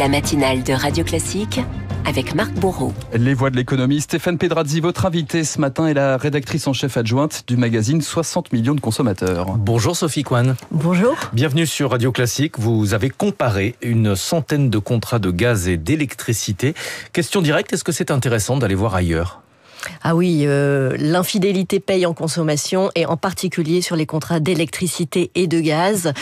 La matinale de Radio Classique avec Marc Bourreau. Les voix de l'économie, Stéphane Pedrazzi, votre invité ce matin est la rédactrice en chef adjointe du magazine 60 millions de consommateurs. Bonjour Sophie Coine. Bonjour. Bienvenue sur Radio Classique. Vous avez comparé une centaine de contrats de gaz et d'électricité. Question directe, est-ce que c'est intéressant d'aller voir ailleurs ? Ah oui, l'infidélité paye en consommation et en particulier sur les contrats d'électricité et de gaz.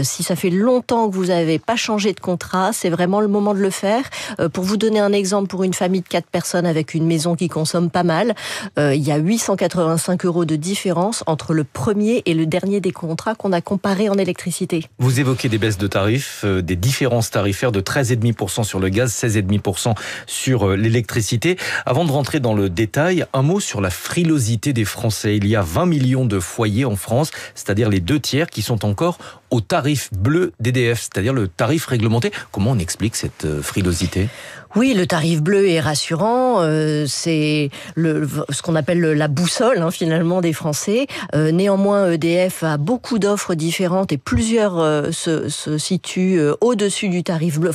Si ça fait longtemps que vous n'avez pas changé de contrat, c'est vraiment le moment de le faire. Pour vous donner un exemple, pour une famille de 4 personnes avec une maison qui consomme pas mal, il y a 885 € de différence entre le premier et le dernier des contrats qu'on a comparés en électricité. Vous évoquez des baisses de tarifs, des différences tarifaires de 13,5% sur le gaz, 16,5% sur l'électricité. Avant de rentrer dans le détail, un mot sur la frilosité des Français. Il y a 20 millions de foyers en France, c'est-à-dire les 2/3 qui sont encore au tarif bleu d'EDF, c'est-à-dire le tarif réglementé. Comment on explique cette frilosité ? Oui, le tarif bleu est rassurant, c'est ce qu'on appelle la boussole finalement des Français. Néanmoins, EDF a beaucoup d'offres différentes et plusieurs se situent au-dessus du tarif bleu,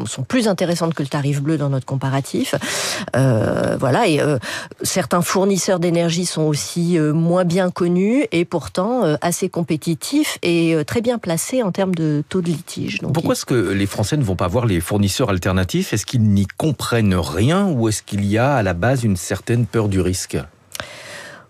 sont plus intéressantes que le tarif bleu dans notre comparatif. Voilà, et certains fournisseurs d'énergie sont aussi moins bien connus et pourtant assez compétitifs et très bien placés en termes de taux de litige. Donc, pourquoi est-ce que les Français ne vont pas voir les fournisseurs alternatifs ? Est-ce qu'ils n'y comprennent rien ou est-ce qu'il y a à la base une certaine peur du risque ?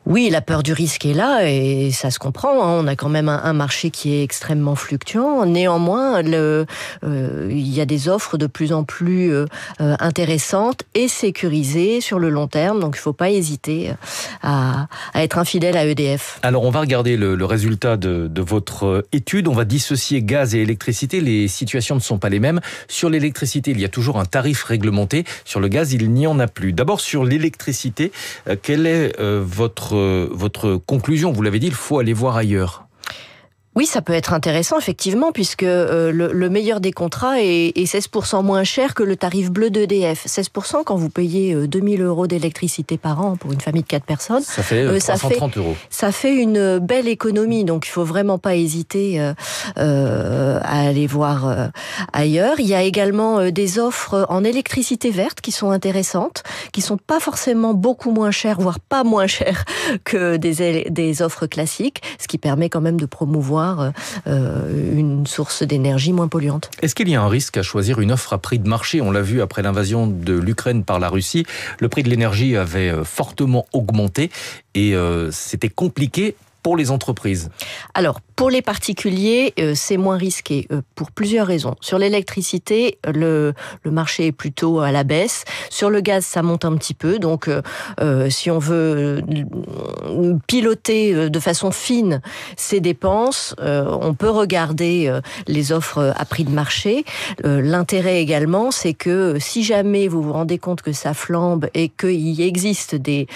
Oui, la peur du risque est là et ça se comprend. On a quand même un marché qui est extrêmement fluctuant. Néanmoins, il y a des offres de plus en plus intéressantes et sécurisées sur le long terme. Donc, il ne faut pas hésiter à être infidèle à EDF. Alors, on va regarder le résultat de votre étude. On va dissocier gaz et électricité. Les situations ne sont pas les mêmes. Sur l'électricité, il y a toujours un tarif réglementé. Sur le gaz, il n'y en a plus. D'abord, sur l'électricité, quelle est votre conclusion? Vous l'avez dit, il faut aller voir ailleurs. Oui, ça peut être intéressant, effectivement, puisque le meilleur des contrats est 16% moins cher que le tarif bleu d'EDF. 16% quand vous payez 2000 € d'électricité par an pour une famille de 4 personnes. Ça fait 330 €. Ça fait une belle économie, donc il faut vraiment pas hésiter à aller voir ailleurs. Il y a également des offres en électricité verte qui sont intéressantes, qui sont pas forcément beaucoup moins chères, voire pas moins chères que des offres classiques, ce qui permet quand même de promouvoir une source d'énergie moins polluante. Est-ce qu'il y a un risque à choisir une offre à prix de marché ? On l'a vu après l'invasion de l'Ukraine par la Russie, le prix de l'énergie avait fortement augmenté et c'était compliqué pour les entreprises. Alors, pour les particuliers, c'est moins risqué pour plusieurs raisons. Sur l'électricité, le marché est plutôt à la baisse. Sur le gaz, ça monte un petit peu. Donc, si on veut piloter de façon fine ces dépenses, on peut regarder les offres à prix de marché. L'intérêt également, c'est que si jamais vous vous rendez compte que ça flambe et qu'il existe des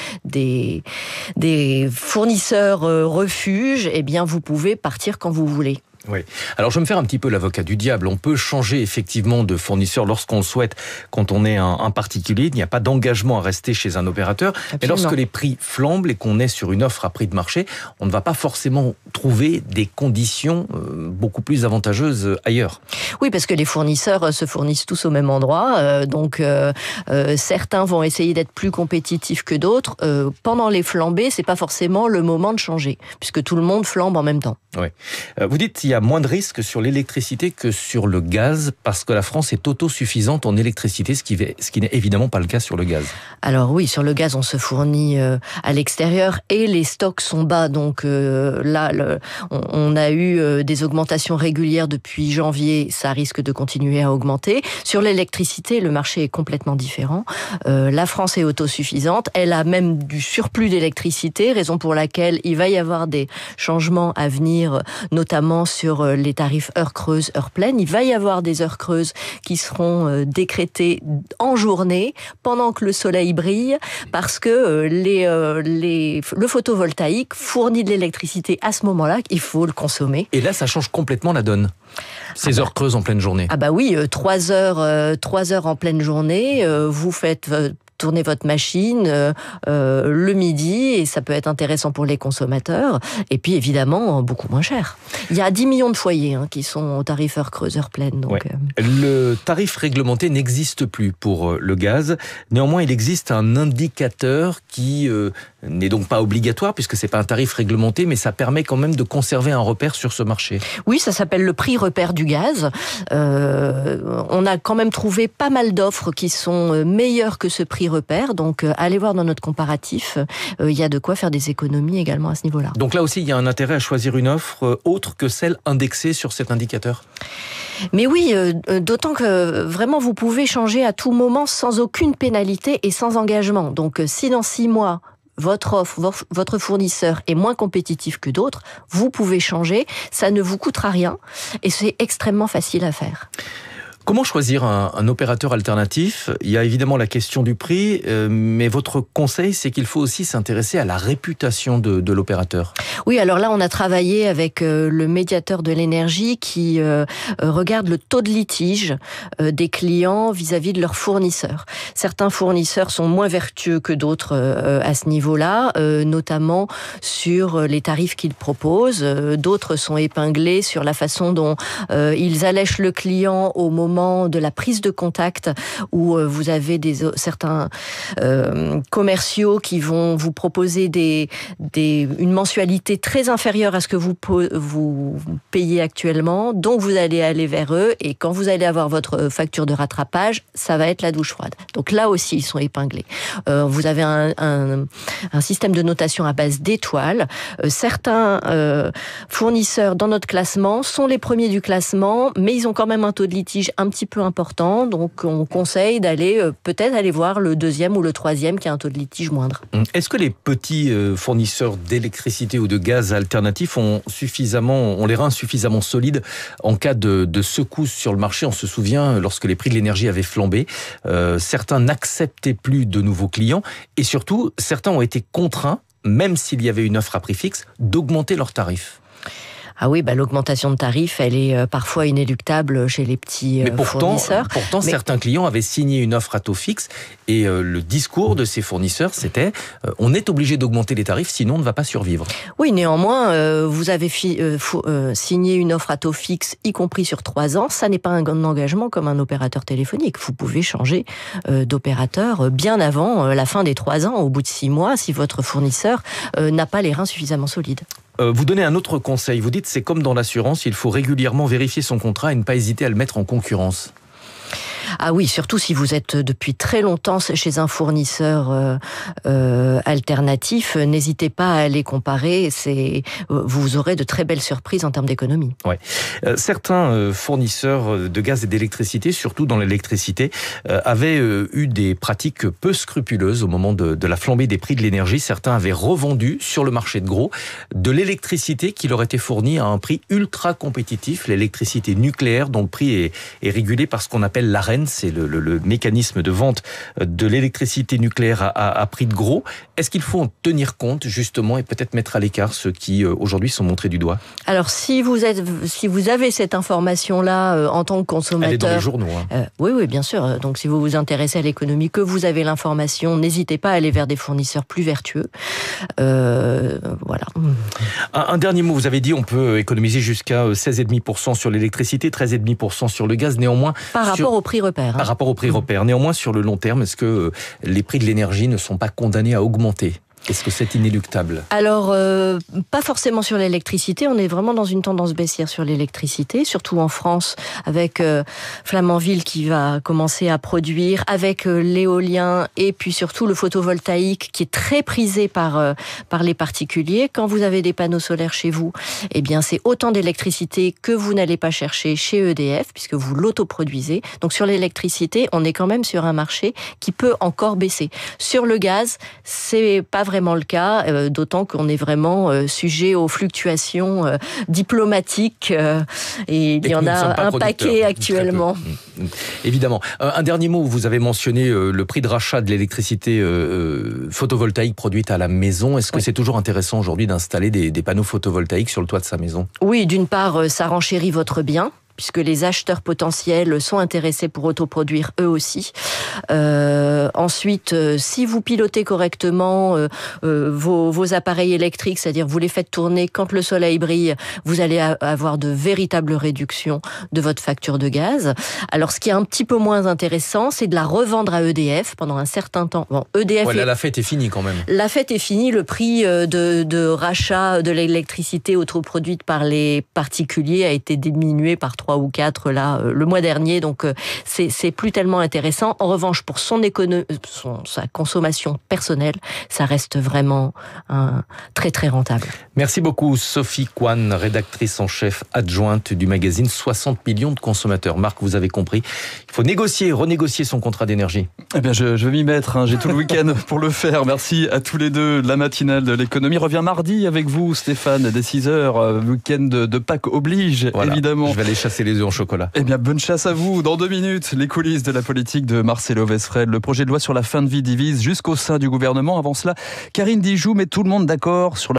fournisseurs refuges, eh bien, vous pouvez partir quand vous voulez. Oui. Alors, je vais me faire un petit peu l'avocat du diable. On peut changer effectivement de fournisseur lorsqu'on le souhaite, quand on est un particulier. Il n'y a pas d'engagement à rester chez un opérateur. Absolument. Mais lorsque les prix flambent et qu'on est sur une offre à prix de marché, on ne va pas forcément trouver des conditions beaucoup plus avantageuses ailleurs. Oui, parce que les fournisseurs se fournissent tous au même endroit. Donc, certains vont essayer d'être plus compétitifs que d'autres. Pendant les flambées, c'est pas forcément le moment de changer, puisque tout le monde flambe en même temps. Oui. Vous dites qu'il y a moins de risques sur l'électricité que sur le gaz, parce que la France est autosuffisante en électricité, ce qui n'est évidemment pas le cas sur le gaz. Alors oui, sur le gaz, on se fournit à l'extérieur et les stocks sont bas. Donc là, on a eu des augmentations régulières depuis janvier. Ça risque de continuer à augmenter. Sur l'électricité, le marché est complètement différent. La France est autosuffisante. Elle a même du surplus d'électricité, raison pour laquelle il va y avoir des changements à venir, notamment sur les tarifs heures creuses, heures pleines. Il va y avoir des heures creuses qui seront décrétées en journée, pendant que le soleil brille, parce que le photovoltaïque fournit de l'électricité à ce moment-là, il faut le consommer. Et là, ça change complètement la donne. Ces heures creuses en pleine journée. Ah bah oui, 3 heures en pleine journée, vous faites tourner votre machine le midi, et ça peut être intéressant pour les consommateurs, et puis évidemment beaucoup moins cher. Il y a 10 millions de foyers qui sont au tarif heure creuse, heure pleine. Donc, Le tarif réglementé n'existe plus pour le gaz. Néanmoins, il existe un indicateur qui n'est donc pas obligatoire, puisque c'est pas un tarif réglementé, mais ça permet quand même de conserver un repère sur ce marché. Oui, ça s'appelle le prix repère du gaz. On a quand même trouvé pas mal d'offres qui sont meilleures que ce prix repère, donc allez voir dans notre comparatif, il y a de quoi faire des économies également à ce niveau-là. Donc là aussi, il y a un intérêt à choisir une offre autre que celle indexée sur cet indicateur. Mais oui, d'autant que vraiment vous pouvez changer à tout moment sans aucune pénalité et sans engagement. Donc si dans 6 mois, votre offre, votre fournisseur est moins compétitif que d'autres, vous pouvez changer, ça ne vous coûtera rien et c'est extrêmement facile à faire. Comment choisir un opérateur alternatif ? Il y a évidemment la question du prix, mais votre conseil, c'est qu'il faut aussi s'intéresser à la réputation de l'opérateur. Oui, alors là, on a travaillé avec le médiateur de l'énergie qui regarde le taux de litige des clients vis-à-vis de leurs fournisseurs. Certains fournisseurs sont moins vertueux que d'autres à ce niveau-là, notamment sur les tarifs qu'ils proposent. D'autres sont épinglés sur la façon dont ils allèchent le client au moment de la prise de contact, où vous avez certains commerciaux qui vont vous proposer une mensualité très inférieure à ce que vous payez actuellement, donc vous allez aller vers eux, et quand vous allez avoir votre facture de rattrapage, ça va être la douche froide. Donc là aussi, ils sont épinglés. Vous avez un système de notation à base d'étoiles. Certains fournisseurs dans notre classement sont les premiers du classement, mais ils ont quand même un taux de litige un petit peu important, donc on conseille d'aller peut-être aller voir le deuxième ou le troisième qui a un taux de litige moindre. Est-ce que les petits fournisseurs d'électricité ou de gaz alternatifs ont les reins suffisamment solides en cas de secousse sur le marché ? On se souvient, lorsque les prix de l'énergie avaient flambé, certains n'acceptaient plus de nouveaux clients, et surtout, certains ont été contraints, même s'il y avait une offre à prix fixe, d'augmenter leurs tarifs. Ah oui, l'augmentation de tarifs, elle est parfois inéluctable chez les petits fournisseurs. Pourtant, certains clients avaient signé une offre à taux fixe, et le discours de ces fournisseurs, c'était on est obligé d'augmenter les tarifs, sinon on ne va pas survivre. Oui, néanmoins, vous avez signé une offre à taux fixe, y compris sur 3 ans. Ça n'est pas un engagement comme un opérateur téléphonique. Vous pouvez changer d'opérateur bien avant la fin des 3 ans, au bout de 6 mois, si votre fournisseur n'a pas les reins suffisamment solides. Vous donnez un autre conseil, vous dites c'est comme dans l'assurance, il faut régulièrement vérifier son contrat et ne pas hésiter à le mettre en concurrence. Ah oui, surtout si vous êtes depuis très longtemps chez un fournisseur alternatif, n'hésitez pas à les comparer, vous aurez de très belles surprises en termes d'économie. Ouais. Certains fournisseurs de gaz et d'électricité, surtout dans l'électricité, avaient eu des pratiques peu scrupuleuses au moment de la flambée des prix de l'énergie. Certains avaient revendu sur le marché de gros de l'électricité qui leur était fournie à un prix ultra compétitif, l'électricité nucléaire dont le prix est régulé par ce qu'on appelle l'AREN, c'est le mécanisme de vente de l'électricité nucléaire à prix de gros. Est-ce qu'il faut en tenir compte justement et peut-être mettre à l'écart ceux qui aujourd'hui sont montrés du doigt ? Alors si vous avez cette information-là en tant que consommateur... Elle est dans les journaux. Oui, bien sûr. Donc si vous vous intéressez à l'économie, que vous avez l'information, n'hésitez pas à aller vers des fournisseurs plus vertueux. Voilà. Un dernier mot, vous avez dit on peut économiser jusqu'à 16,5% sur l'électricité, 13,5% sur le gaz. Néanmoins... Par rapport au prix repère. Par rapport au prix repère. Néanmoins, sur le long terme, est-ce que les prix de l'énergie ne sont pas condamnés à augmenter ? Est-ce que c'est inéluctable ? Alors, pas forcément sur l'électricité. On est vraiment dans une tendance baissière sur l'électricité, surtout en France, avec Flamanville qui va commencer à produire, avec l'éolien et puis surtout le photovoltaïque qui est très prisé par les particuliers. Quand vous avez des panneaux solaires chez vous, eh bien, c'est autant d'électricité que vous n'allez pas chercher chez EDF, puisque vous l'autoproduisez. Donc, sur l'électricité, on est quand même sur un marché qui peut encore baisser. Sur le gaz, c'est pas vraiment le cas, d'autant qu'on est vraiment sujet aux fluctuations diplomatiques et il y en a un paquet actuellement. Évidemment. Un dernier mot, vous avez mentionné le prix de rachat de l'électricité photovoltaïque produite à la maison. Est-ce que c'est toujours intéressant aujourd'hui d'installer des panneaux photovoltaïques sur le toit de sa maison ? Oui, d'une part, ça renchérit votre bien, puisque les acheteurs potentiels sont intéressés pour autoproduire eux aussi. Ensuite, si vous pilotez correctement vos appareils électriques, c'est-à-dire vous les faites tourner quand le soleil brille, vous allez avoir de véritables réductions de votre facture de gaz. Alors, ce qui est un petit peu moins intéressant, c'est de la revendre à EDF pendant un certain temps. Bon, EDF là, la fête est finie quand même. La fête est finie. Le prix de rachat de l'électricité autoproduite par les particuliers a été diminué par 3 ou 4 là le mois dernier. Donc, c'est plus tellement intéressant. En revanche, pour sa consommation personnelle, ça reste vraiment très très rentable. Merci beaucoup Sophie Kwan, rédactrice en chef adjointe du magazine 60 millions de consommateurs. Marc, vous avez compris, il faut renégocier son contrat d'énergie. Eh bien, je vais m'y mettre, hein. J'ai tout le week-end pour le faire. Merci à tous les deux. La matinale de l'économie revient mardi avec vous, Stéphane, dès 6h. Week-end de Pâques oblige, voilà, évidemment. Je vais aller chasser les œufs en chocolat. Eh bien, bonne chasse à vous. Dans 2 minutes, les coulisses de la politique de Marcelo Westphal. Le projet de loi sur la fin de vie divise jusqu'au sein du gouvernement. Avant cela, Karine Dijoux met tout le monde d'accord sur la